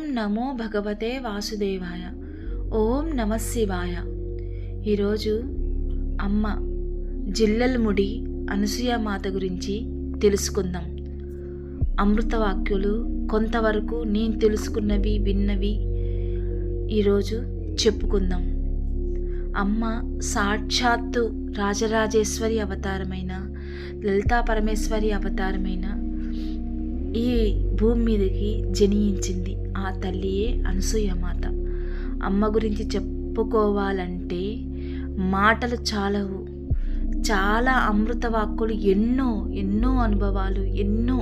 నమో భగవతే వాసుదేవాయ. ఓం నమ శివాయ. ఈరోజు అమ్మ జిల్లెల్ముడి అనసూయమాత గురించి తెలుసుకుందాం. అమృతవాక్యులు కొంతవరకు నేను తెలుసుకున్నవి విన్నవి ఈరోజు చెప్పుకుందాం. అమ్మ సాక్షాత్తు రాజరాజేశ్వరి అవతారమైన, లలితా పరమేశ్వరి అవతారమైన ఈ భూమి మీదకి జనించింది. ఆ తల్లియే అనసూయమాత. అమ్మ గురించి చెప్పుకోవాలంటే మాటలు చాలవు. చాలా అమృత వాక్కులు, ఎన్నో అనుభవాలు, ఎన్నో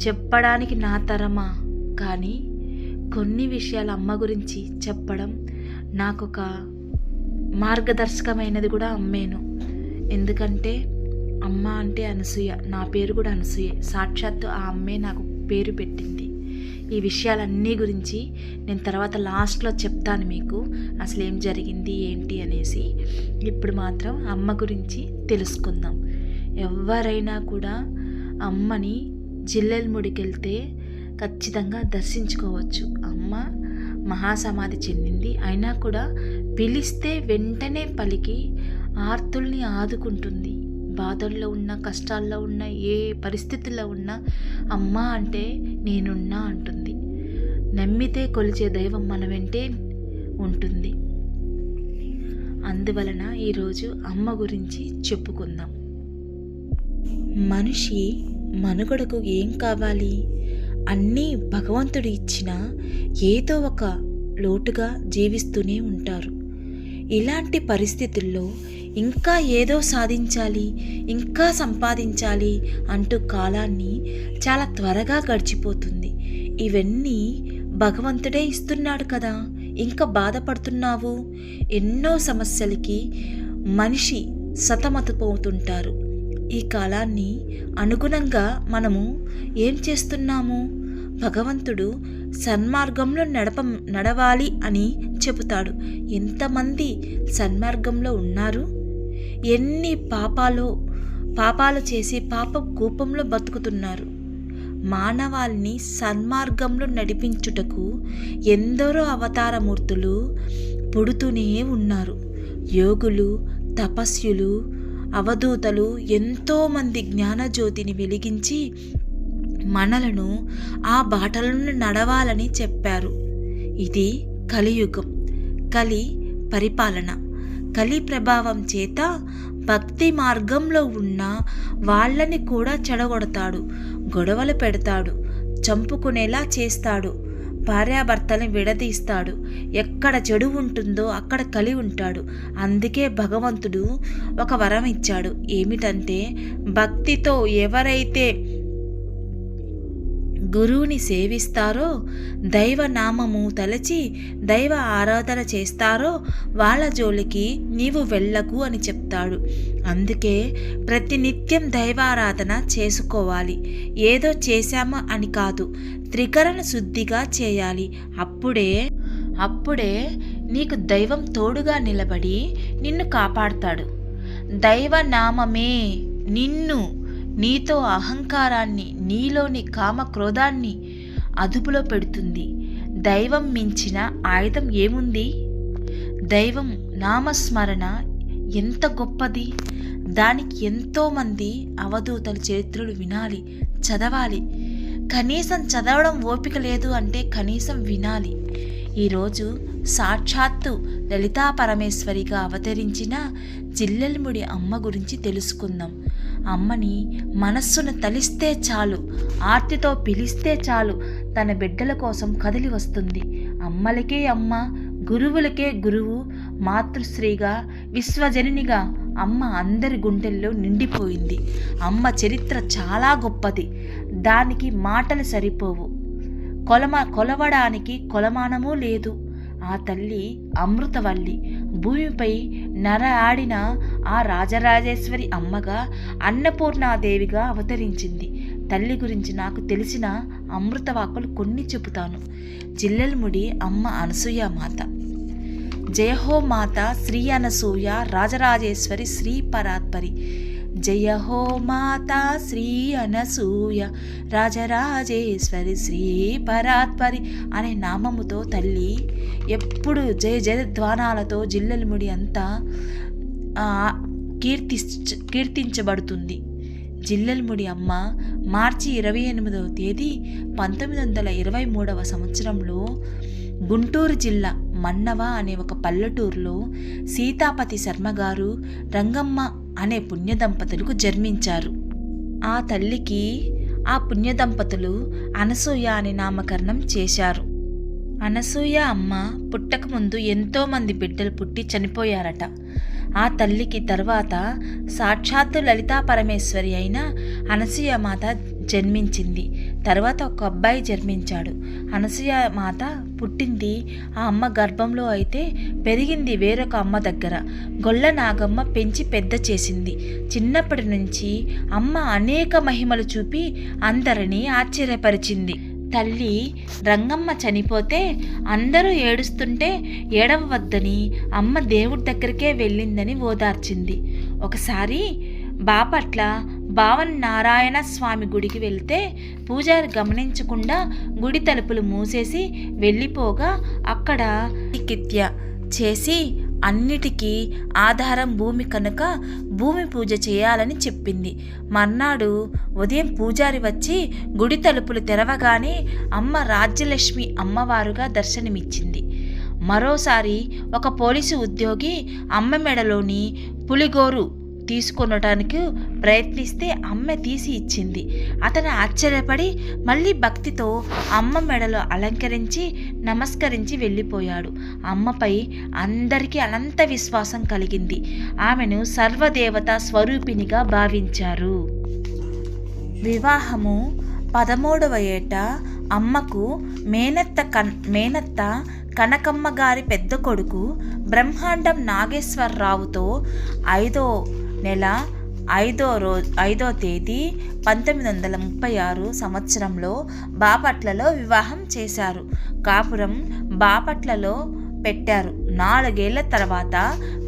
చెప్పడానికి నా తరమా. కానీ కొన్ని విషయాలు అమ్మ గురించి చెప్పడం నాకొక మార్గదర్శకమైనది కూడా అమ్మేను. ఎందుకంటే అమ్మ అంటే అనసూయ, నా పేరు కూడా అనసూయ. సాక్షాత్తు ఆ అమ్మే నాకు పేరు పెట్టింది. ఈ విషయాలన్నీ గురించి నేను తర్వాత లాస్ట్లో చెప్తాను మీకు, అసలు ఏం జరిగింది ఏంటి అనేసి. ఇప్పుడు మాత్రం అమ్మ గురించి తెలుసుకుందాం. ఎవరైనా కూడా అమ్మని జిల్లెల్ముడికి వెళ్తే ఖచ్చితంగా దర్శించుకోవచ్చు. అమ్మ మహాసమాధి చెందింది. అయినా కూడా పిలిస్తే వెంటనే పలికి ఆర్తుల్ని ఆదుకుంటుంది. బాధల్లో ఉన్న, కష్టాల్లో ఉన్న, ఏ పరిస్థితుల్లో ఉన్నా అమ్మ అంటే నేనున్నా అంటుంది. నమ్మితే కొలిచే దైవం మన వెంటే ఉంటుంది. అందువలన ఈరోజు అమ్మ గురించి చెప్పుకుందాం. మనిషి మనుగడకు ఏం కావాలి? అన్నీ భగవంతుడు ఇచ్చిన ఏదో ఒక లోటుగా జీవిస్తూనే ఉంటారు. ఇలాంటి పరిస్థితుల్లో ఇంకా ఏదో సాధించాలి, ఇంకా సంపాదించాలి అంటూ కాలాన్ని చాలా త్వరగా గడిచిపోతుంది. ఇవన్నీ భగవంతుడే ఇస్తున్నాడు కదా, ఇంకా బాధపడుతున్నావు? ఎన్నో సమస్యలకి మనిషి సతమతపోతుంటారు. ఈ కాలాన్ని అనుగుణంగా మనము ఏం చేస్తున్నాము? భగవంతుడు సన్మార్గంలో నడవాలి అని చెబుతాడు. ఎంతమంది సన్మార్గంలో ఉన్నారు? ఎన్ని పాపాలు చేసి పాప కూపంలో బతుకుతున్నారు. మానవాల్ని సన్మార్గంలో నడిపించుటకు ఎందరో అవతారమూర్తులు పుడుతూనే ఉన్నారు. యోగులు, తపస్యులు, అవధూతలు ఎంతోమంది జ్ఞానజ్యోతిని వెలిగించి మనలను ఆ బాటలను నడవాలని చెప్పారు. ఇది కలియుగం, కలి పరిపాలన. కలి ప్రభావం చేత భక్తి మార్గంలో ఉన్న వాళ్ళని కూడా చెడగొడతాడు, గొడవలు పెడతాడు, చంపుకునేలా చేస్తాడు, భార్యాభర్తలను విడదీస్తాడు. ఎక్కడ చెడు ఉంటుందో అక్కడ కలి ఉంటాడు. అందుకే భగవంతుడు ఒక వరం ఇచ్చాడు. ఏమిటంటే, భక్తితో ఎవరైతే గురువుని సేవిస్తారో, దైవనామము తలచి దైవ ఆరాధన చేస్తారో వాళ్ళ జోలికి నీవు వెళ్ళకు అని చెప్తాడు. అందుకే ప్రతినిత్యం దైవారాధన చేసుకోవాలి. ఏదో చేశామా అని కాదు, త్రికరణ శుద్ధిగా చేయాలి. అప్పుడే నీకు దైవం తోడుగా నిలబడి నిన్ను కాపాడుతాడు. దైవనామమే నీతో అహంకారాన్ని, నీలోని కామక్రోధాన్ని అదుపులో పెడుతుంది. దైవం మించిన ఆయుధం ఏముంది? దైవం నామస్మరణ ఎంత గొప్పది! దానికి ఎంతోమంది అవధూతల చరిత్రలు వినాలి, చదవాలి. కనీసం చదవడం ఓపిక లేదు అంటే కనీసం వినాలి. ఈరోజు సాక్షాత్తు లలితా పరమేశ్వరిగా అవతరించిన జిల్లెల్ముడి అమ్మ గురించి తెలుసుకుందాం. అమ్మని మనస్సును తలిస్తే చాలు, ఆర్తితో పిలిస్తే చాలు, తన బిడ్డల కోసం కదిలి వస్తుంది. అమ్మలకే అమ్మ, గురువులకే గురువు, మాతృశ్రీగా, విశ్వజననిగా అమ్మ అందరి గుండెల్లో నిండిపోయింది. అమ్మ చరిత్ర చాలా గొప్పది. దానికి మాటలు సరిపోవు, కొలవడానికి కొలమానమూ లేదు. ఆ తల్లి అమృతవల్లి. భూమిపై నర ఆడిన ఆ రాజరాజేశ్వరి అమ్మగా, అన్నపూర్ణాదేవిగా అవతరించింది. తల్లి గురించి నాకు తెలిసిన అమృత వాక్కులు కొన్ని చెబుతాను. జిల్లెల్ముడి అమ్మ అనసూయమాత. జయహో మాత శ్రీ అనసూయ రాజరాజేశ్వరి శ్రీ పరాత్పరి. జయ హో మాతా శ్రీ అనసూయ రాజరాజేశ్వరి శ్రీ పరాత్పరి అనే నామముతో తల్లి ఎప్పుడు జయ జయధ్వానాలతో జిల్లెలముడి అంతా కీర్తించబడుతుంది. జిల్లెలముడి అమ్మ మార్చి 28వ తేదీ 1923వ సంవత్సరంలో గుంటూరు జిల్లా మన్నవ అనే ఒక పల్లెటూరులో సీతాపతి శర్మగారు రంగమ్మ అనే పుణ్యదంపతులకు జన్మించారు. ఆ తల్లికి ఆ పుణ్యదంపతులు అనసూయ అని నామకరణం చేశారు. అనసూయ అమ్మ పుట్టకముందు ఎంతోమంది బిడ్డలు పుట్టి చనిపోయారట. ఆ తల్లికి తర్వాత సాక్షాత్తు లలితా పరమేశ్వరి అయిన అనసూయ మాత జన్మించింది. తర్వాత ఒక అబ్బాయి జన్మించాడు. అనసూయ మాత పుట్టింది ఆ అమ్మ గర్భంలో అయితే పెరిగింది వేరొక అమ్మ దగ్గర. గొల్ల నాగమ్మ పెంచి పెద్ద చేసింది. చిన్నప్పటి నుంచి అమ్మ అనేక మహిమలు చూపి అందరినీ ఆశ్చర్యపరిచింది. తల్లి రంగమ్మ చనిపోతే అందరూ ఏడుస్తుంటే ఏడవద్దని అమ్మ దేవుడి దగ్గరికే వెళ్ళిందని ఓదార్చింది. ఒకసారి బాపట్ల భావన్ నారాయణ స్వామి గుడికి వెళ్తే పూజారి గమనించకుండా గుడి తలుపులు మూసేసి వెళ్ళిపోగా అక్కడ కిత్య చేసి అన్నిటికీ ఆధారం భూమి కనుక భూమి పూజ చేయాలని చెప్పింది. మర్నాడు ఉదయం పూజారి వచ్చి గుడి తలుపులు తెరవగానే అమ్మ రాజ్యలక్ష్మి అమ్మవారుగా దర్శనమిచ్చింది. మరోసారి ఒక పోలీసు ఉద్యోగి అమ్మ మెడలోని పులిగోరు తీసుకొనటానికి ప్రయత్నిస్తే అమ్మ తీసి ఇచ్చింది. అతను ఆశ్చర్యపడి మళ్ళీ భక్తితో అమ్మ మెడలో అలంకరించి నమస్కరించి వెళ్ళిపోయాడు. అమ్మపై అందరికీ అనంత విశ్వాసం కలిగింది. ఆమెను సర్వదేవత స్వరూపిణిగా భావించారు. వివాహము 13వ ఏట అమ్మకు మేనత్త కనకమ్మ గారి పెద్ద కొడుకు బ్రహ్మాండం నాగేశ్వరరావుతో 5వ నెల 5వ తేదీ 1936 సంవత్సరంలో బాపట్లలో వివాహం చేశారు. కాపురం బాపట్లలో పెట్టారు. 4 ఏళ్ల తర్వాత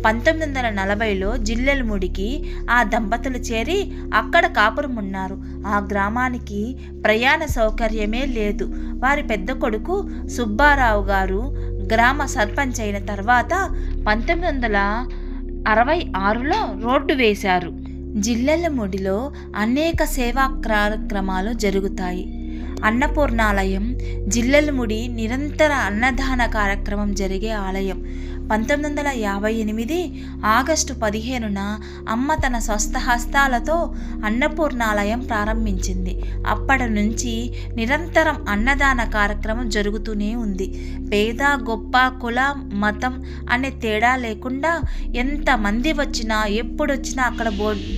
1940లో జిల్లెలముడికి ఆ దంపతులు చేరి అక్కడ కాపురం ఉన్నారు. ఆ గ్రామానికి ప్రయాణ సౌకర్యమే లేదు. వారి పెద్ద కొడుకు సుబ్బారావు గారు గ్రామ సర్పంచ్ అయిన తర్వాత 1966లో రోడ్డు వేశారు. జిల్లెలముడిలో అనేక సేవా కార్యక్రమాలు జరుగుతాయి. అన్నపూర్ణాలయం జిల్లెలముడి నిరంతర అన్నదాన కార్యక్రమం జరిగే ఆలయం. 1958 ఆగస్టు 15న అమ్మ తన స్వస్థహస్తాలతో అన్నపూర్ణాలయం ప్రారంభించింది. అప్పటి నుంచి నిరంతరం అన్నదాన కార్యక్రమం జరుగుతూనే ఉంది. పేద గొప్ప కుల మతం అనే తేడా లేకుండా ఎంతమంది వచ్చినా ఎప్పుడొచ్చినా అక్కడ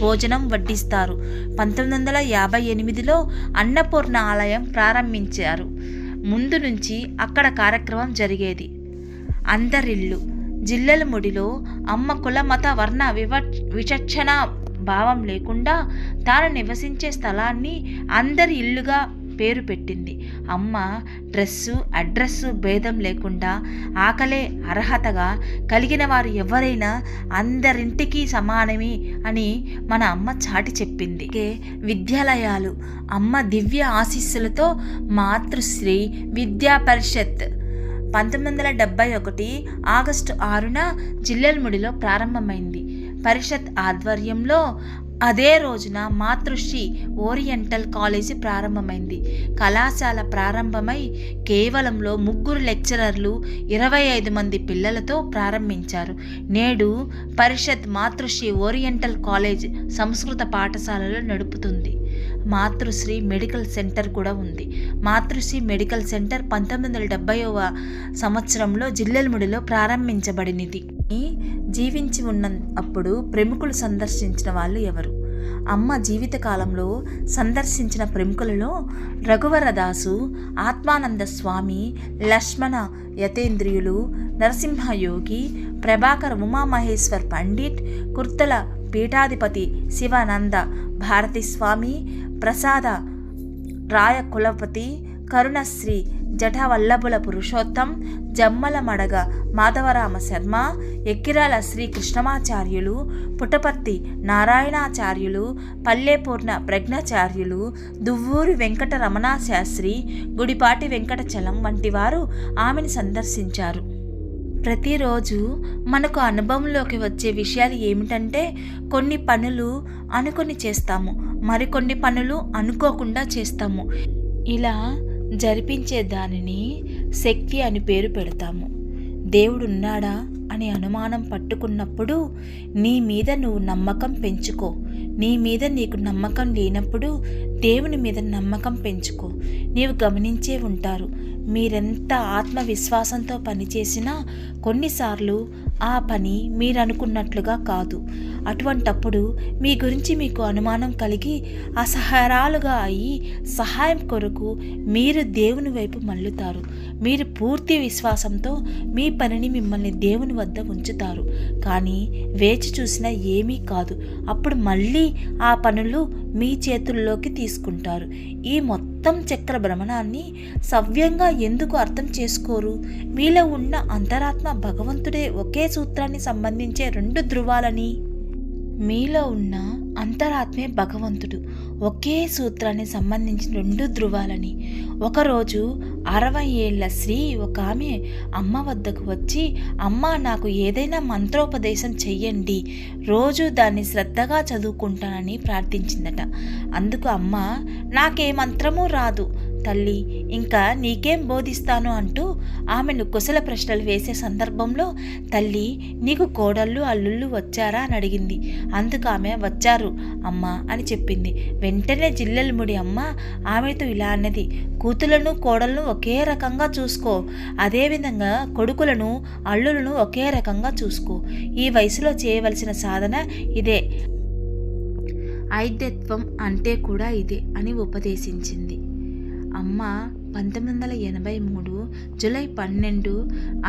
భోజనం వడ్డిస్తారు. 1958లో అన్నపూర్ణ ఆలయం ప్రారంభించారు. ముందు నుంచి అక్కడ కార్యక్రమం జరిగేది. అందరిల్లు జిల్లెలముడిలో అమ్మ కుల మత వర్ణ విచక్షణ భావం లేకుండా తాను నివసించే స్థలాన్ని అందరి ఇల్లుగా పేరు పెట్టింది. అమ్మ అడ్రస్సు భేదం లేకుండా ఆకలే అర్హతగా కలిగిన వారు ఎవరైనా అందరింటికి సమానమే అని మన అమ్మ చాటి చెప్పింది. విద్యాలయాలు అమ్మ దివ్య ఆశీస్సులతో మాతృశ్రీ విద్యా పరిషత్ 1971 ఆగస్టు 6న జిల్లెలముడిలో ప్రారంభమైంది. పరిషత్ ఆధ్వర్యంలో అదే రోజున మాతృశ్రీ ఓరియంటల్ కాలేజీ ప్రారంభమైంది. కళాశాల ప్రారంభమై కేవలంలో 3 లెక్చరర్లు 25 మంది పిల్లలతో ప్రారంభించారు. నేడు పరిషత్ మాతృశ్రీ ఓరియంటల్ కాలేజ్ సంస్కృత పాఠశాలలో నడుపుతుంది. మాతృశ్రీ మెడికల్ సెంటర్ కూడా ఉంది. మాతృశ్రీ మెడికల్ సెంటర్ 1970వ సంవత్సరంలో జిల్లెలముడిలో ప్రారంభించబడినది. జీవించి ఉన్న అప్పుడు ప్రముఖులు సందర్శించిన వాళ్ళు ఎవరు? అమ్మ జీవితకాలంలో సందర్శించిన ప్రముఖులలో రఘువరదాసు, ఆత్మానంద స్వామి, లక్ష్మణ యతేంద్రియులు, నరసింహయోగి, ప్రభాకర ఉమామహేశ్వర్ పండిట్, కుర్తల పీఠాధిపతి శివానంద భారతి స్వామి, ప్రసాద రాయ కులపతి, కరుణశ్రీ జఠవల్లభుల పురుషోత్తం, జమ్మల మడగ మాధవరామ శర్మ, ఎక్కిరాల శ్రీ కృష్ణమాచార్యులు, పుటపర్తి నారాయణాచార్యులు, పల్లెపూర్ణ ప్రజ్ఞాచార్యులు, దువ్వూరి వెంకట రమణ శాస్త్రి, గుడిపాటి వెంకటచలం వంటి వారు ఆమెను సందర్శించారు. ప్రతిరోజు మనకు అనుభవంలోకి వచ్చే విషయాలు ఏమిటంటే, కొన్ని పనులు అనుకొని చేస్తాము, మరికొన్ని పనులు అనుకోకుండా చేస్తాము. ఇలా జరిపించే దానిని శక్తి అని పేరు పెడతాము. దేవుడున్నాడా అని అనుమానం పట్టుకున్నప్పుడు నీ మీద నువ్వు నమ్మకం పెంచుకో. నీ మీద నీకు నమ్మకం లేనప్పుడు దేవుని మీద నమ్మకం పెంచుకో. నీవు గమనించే ఉంటారు, మీరెంత ఆత్మవిశ్వాసంతో పనిచేసినా కొన్నిసార్లు ఆ పని మీరు అనుకున్నట్లుగా కాదు. అటువంటప్పుడు మీ గురించి మీకు అనుమానం కలిగి అసహారాలుగా అయ్యి సహాయం కొరకు మీరు దేవుని వైపు మళ్ళుతారు. మీరు పూర్తి విశ్వాసంతో మీ పనిని మిమ్మల్ని దేవుని వద్ద ఉంచుతారు. కానీ వేచి చూసినా ఏమీ కాదు. అప్పుడు మళ్ళీ ఆ పనులు మీ చేతుల్లోకి తీసుకుంటారు. ఈ మొత్తం చక్ర భ్రమణాన్ని సవ్యంగా ఎందుకు అర్థం చేసుకోరు? మీలో ఉన్న అంతరాత్మ భగవంతుడే ఒకే సూత్రాన్ని సంబంధించే 2 ధృవాలని. మీలో ఉన్న అంతరాత్మే భగవంతుడు ఒకే సూత్రాన్ని సంబంధించిన 2 ధృవాలని. ఒకరోజు 60 ఏళ్ల స్త్రీ ఒక ఆమె అమ్మ వద్దకు వచ్చి, అమ్మ నాకు ఏదైనా మంత్రోపదేశం చెయ్యండి, రోజు దాన్ని శ్రద్ధగా చదువుకుంటానని ప్రార్థించిందట. అందుకు అమ్మ, నాకే మంత్రమూ రాదు తల్లి, ఇంకా నీకేం బోధిస్తాను అంటూ ఆమెను కుశల ప్రశ్నలు వేసే సందర్భంలో, తల్లి నీకు కోడళ్ళు అల్లుళ్ళు వచ్చారా అని అడిగింది. అందుకు ఆమె వచ్చారు అమ్మ అని చెప్పింది. వెంటనే జిల్లెలముడి అమ్మ ఆమెతో ఇలా అన్నది, కూతులను కోడలను ఒకే రకంగా చూసుకో, అదేవిధంగా కొడుకులను అల్లులను ఒకే రకంగా చూసుకో. ఈ వయసులో చేయవలసిన సాధన ఇదే, ఐద్యత్వం అంటే కూడా ఇదే అని ఉపదేశించింది. అమ్మ 1983 జూలై 12,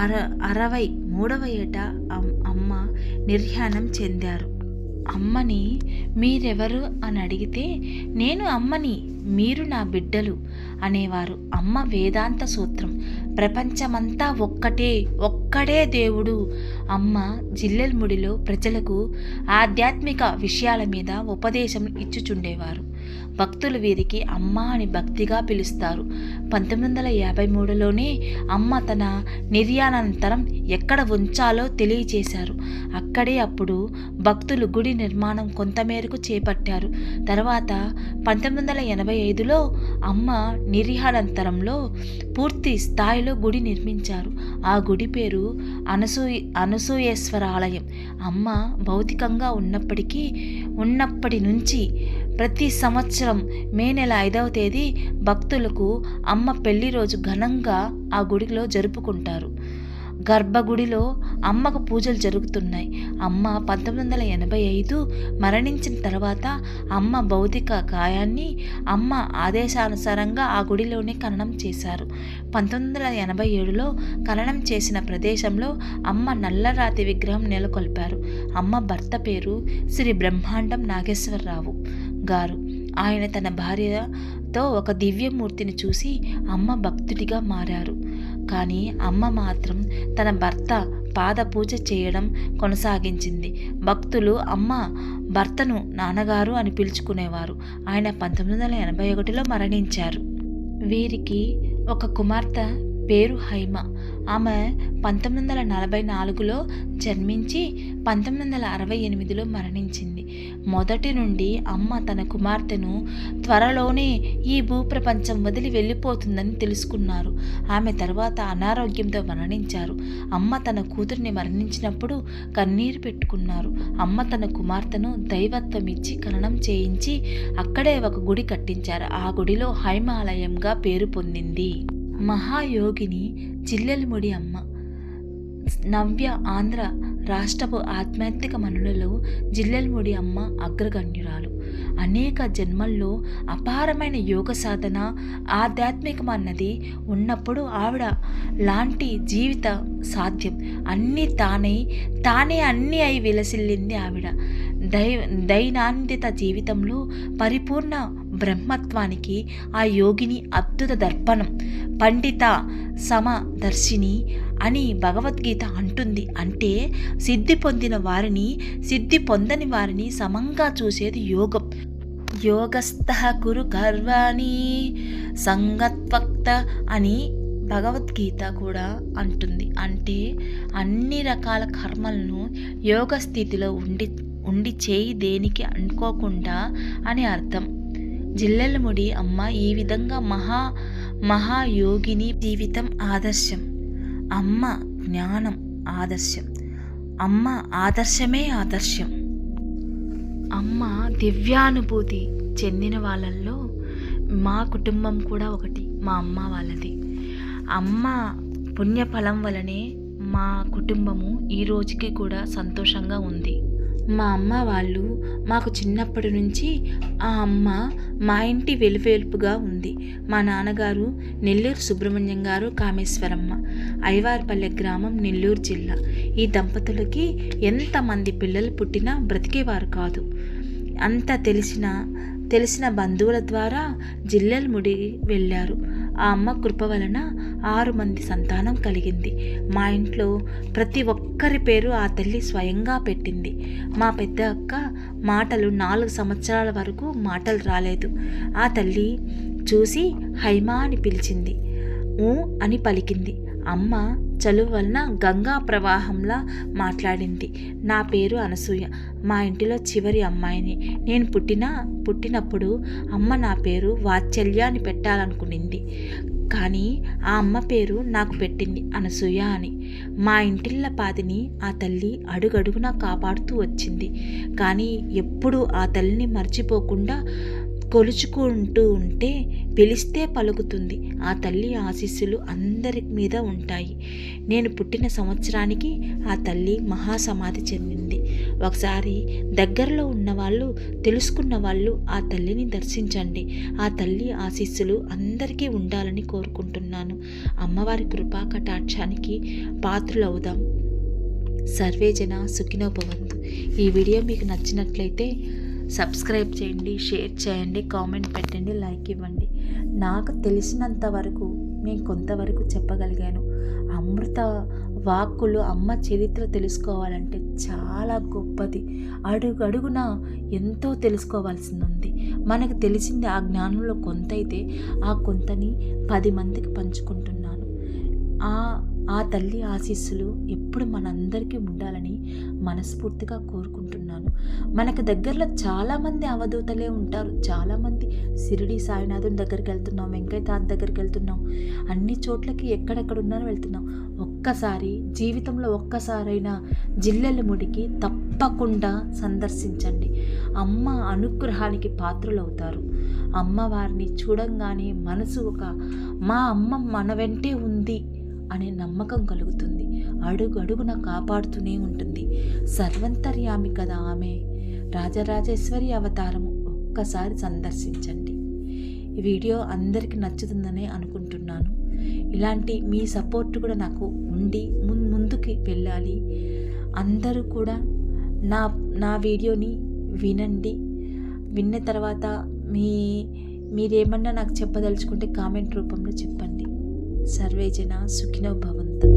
63వ ఏట అమ్మ నిర్యాణం చెందారు. అమ్మని మీరెవరు అని అడిగితే, నేను అమ్మని, మీరు నా బిడ్డలు అనేవారు. అమ్మ వేదాంత సూత్రం, ప్రపంచమంతా ఒక్కడే దేవుడు. అమ్మ జిల్లెలముడిలో ప్రజలకు ఆధ్యాత్మిక విషయాల మీద ఉపదేశం ఇచ్చుచుండేవారు. భక్తులు వీరికి అమ్మ అని భక్తిగా పిలుస్తారు. 1953లోనే అమ్మ తన నిర్యాణానంతరం ఎక్కడ ఉంచాలో తెలియచేశారు. అక్కడే అప్పుడు భక్తులు గుడి నిర్మాణం కొంతమేరకు చేపట్టారు. తర్వాత 1985లో అమ్మ నిర్యాణానంతరంలో పూర్తి స్థాయిలో గుడి నిర్మించారు. ఆ గుడి పేరు అనసూయేశ్వర ఆలయం. అమ్మ భౌతికంగా ఉన్నప్పటి నుంచి ప్రతి సంవత్సరం మే నెల 5వ తేదీ భక్తులకు అమ్మ పెళ్లి రోజు ఘనంగా ఆ గుడిలో జరుపుకుంటారు. గర్భగుడిలో అమ్మకు పూజలు జరుగుతున్నాయి. అమ్మ 1985 మరణించిన తర్వాత అమ్మ భౌతిక కాయాన్ని అమ్మ ఆదేశానుసారంగా ఆ గుడిలోనే ఖననం చేశారు. 1987లో ఖననం చేసిన ప్రదేశంలో అమ్మ నల్లరాతి విగ్రహం నెలకొల్పారు. అమ్మ భర్త పేరు శ్రీ బ్రహ్మాండం నాగేశ్వరరావు గారు. ఆయన తన భార్యతో ఒక దివ్యమూర్తిని చూసి అమ్మ భక్తుడిగా మారారు. కానీ అమ్మ మాత్రం తన భర్త పాద పూజ చేయడం కొనసాగించింది. భక్తులు అమ్మ భర్తను నాన్నగారు అని పిలుచుకునేవారు. ఆయన 1981లో మరణించారు. వీరికి ఒక కుమార్తె పేరు హైమ. ఆమె 1944లో జన్మించి 1968లో మరణించింది. మొదటి నుండి అమ్మ తన కుమార్తెను త్వరలోనే ఈ భూప్రపంచం వదిలి వెళ్ళిపోతుందని తెలుసుకున్నారు. ఆమె తర్వాత అనారోగ్యంతో మరణించారు. అమ్మ తన కూతురిని మరణించినప్పుడు కన్నీరు పెట్టుకున్నారు. అమ్మ తన కుమార్తెను దైవత్వం ఇచ్చి ఖననం చేయించి అక్కడే ఒక గుడి కట్టించారు. ఆ గుడిలో హైమాలయంగా పేరు పొందింది. మహాయోగిని జిల్లెలముడి అమ్మ. నవ్య ఆంధ్ర రాష్ట్రపు ఆధ్యాత్మిక మనులలో జిల్లెలముడి అమ్మ అగ్రగణ్యురాలు. అనేక జన్మల్లో అపారమైన యోగ సాధన ఆధ్యాత్మికం అన్నది ఉన్నప్పుడు ఆవిడ లాంటి జీవిత సాధ్యం. అన్నీ తానే అన్నీ అయి విలసిల్లింది ఆవిడ. దైనందిత జీవితంలో పరిపూర్ణ బ్రహ్మత్వానికి ఆ యోగిని అద్భుత దర్పణం, పండిత సమదర్శిని అని భగవద్గీత అంటుంది. అంటే సిద్ధి పొందిన వారిని, సిద్ధి పొందని వారిని సమంగా చూసేది యోగం. యోగస్థః కురు కర్వాణి సంగత్వక్త అని భగవద్గీత కూడా అంటుంది. అంటే అన్ని రకాల కర్మలను యోగ స్థితిలో ఉండి చేయి దేనికి అనుకోకుండా అని అర్థం. జిల్లెలముడి అమ్మ ఈ విధంగా మహాయోగిని జీవితం ఆదర్శం. అమ్మ జ్ఞానం ఆదర్శం. అమ్మ ఆదర్శమే ఆదర్శం. అమ్మ దివ్యానుభూతి చెందిన వాళ్ళల్లో మా కుటుంబం కూడా ఒకటి, మా అమ్మ వాళ్ళది. అమ్మ పుణ్యఫలం వలనే మా కుటుంబము ఈ రోజుకి కూడా సంతోషంగా ఉంది. మా అమ్మ వాళ్ళు మాకు చిన్నప్పటి నుంచి ఆ అమ్మ మా ఇంటి వెలువెలుపుగా ఉంది. మా నాన్నగారు నెల్లూరు సుబ్రహ్మణ్యం గారు, కామేశ్వరమ్మ, ఐవార్పల్లె గ్రామం, నెల్లూరు జిల్లా. ఈ దంపతులకి ఎంతమంది పిల్లలు పుట్టినా బ్రతికేవారు కాదు. అంత తెలిసిన బంధువుల ద్వారా జిల్లెలముడి వెళ్ళారు. ఆ అమ్మ కృప వలన 6 మంది సంతానం కలిగింది. మా ఇంట్లో ప్రతి ఒక్కరి పేరు ఆ తల్లి స్వయంగా పెట్టింది. మా పెద్ద అక్క మాటలు 4 సంవత్సరాల వరకు మాటలు రాలేదు. ఆ తల్లి చూసి హైమా అని పిలిచింది. ఊ అని పలికింది. అమ్మ చలువ వలన గంగా ప్రవాహంలా మాట్లాడింది. నా పేరు అనసూయ, మా ఇంటిలో చివరి అమ్మాయిని. నేను పుట్టినప్పుడు అమ్మ నా పేరు వాత్సల్య అని పెట్టాలనుకునింది. కానీ ఆ అమ్మ పేరు నాకు పెట్టింది అనసూయ అని. మా ఇంటిళ్ళ పాదిని ఆ తల్లి అడుగడుగునా కాపాడుతూ వచ్చింది. కానీ ఎప్పుడూ ఆ తల్లిని మర్చిపోకుండా కొలుచుకుంటూ ఉంటే పిలిస్తే పలుకుతుంది. ఆ తల్లి ఆశీస్సులు అందరి మీద ఉంటాయి. నేను పుట్టిన సంవత్సరానికి ఆ తల్లి మహాసమాధి చెందింది. ఒకసారి దగ్గరలో ఉన్నవాళ్ళు, తెలుసుకున్న వాళ్ళు ఆ తల్లిని దర్శించండి. ఆ తల్లి ఆశీస్సులు అందరికీ ఉండాలని కోరుకుంటున్నాను. అమ్మవారి కృపా కటాక్షానికి పాత్రులవుదాం. సర్వేజన సుఖినో భవంతు. ఈ వీడియో మీకు నచ్చినట్లయితే సబ్స్క్రైబ్ చేయండి, షేర్ చేయండి, కామెంట్ పెట్టండి, లైక్ ఇవ్వండి. నాకు తెలిసినంత వరకు నేను కొంతవరకు చెప్పగలిగాను. అమృత వాక్కులు, అమ్మ చరిత్ర తెలుసుకోవాలంటే చాలా గొప్పది. అడుగడుగున ఎంతో తెలుసుకోవాల్సింది ఉంది. మనకు తెలిసింది ఆ జ్ఞానంలో కొంత అయితే ఆ కొంతని 10 మందికి పంచుకుంటున్నాను. ఆ తల్లి ఆశీస్సులు ఎప్పుడు మనందరికీ ఉండాలని మనస్ఫూర్తిగా కోరుకుంటున్నాను. మనకు దగ్గరలో చాలామంది అవధూతలే ఉంటారు. చాలామంది షిరిడి సాయినాథుని దగ్గరికి వెళ్తున్నాం, వెంకయ్య తాత దగ్గరికి వెళ్తున్నాం, అన్ని చోట్లకి ఎక్కడెక్కడ ఉన్నారో వెళ్తున్నాం. జీవితంలో ఒక్కసారైనా జిల్లెలముడికి తప్పకుండా సందర్శించండి. అమ్మ అనుగ్రహానికి పాత్రులవుతారు. అమ్మవారిని చూడంగానే మనసు మా అమ్మ మన వెంటే ఉంది అనే నమ్మకం కలుగుతుంది. అడుగడుగున కాపాడుతూనే ఉంటుంది. సర్వంతర్యామి కదా ఆమె. రాజరాజేశ్వరి అవతారము ఒక్కసారి సందర్శించండి. ఈ వీడియో అందరికీ నచ్చుతుందనే అనుకుంటున్నాను. ఇలాంటి మీ సపోర్ట్ కూడా నాకు ఉండి ముందుకి వెళ్ళాలి. అందరూ కూడా నా వీడియోని వినండి. విన్న తర్వాత మీరేమన్నా నాకు చెప్పదలుచుకుంటే కామెంట్ రూపంలో చెప్పండి. సర్వేజన సుఖినో భవంతు.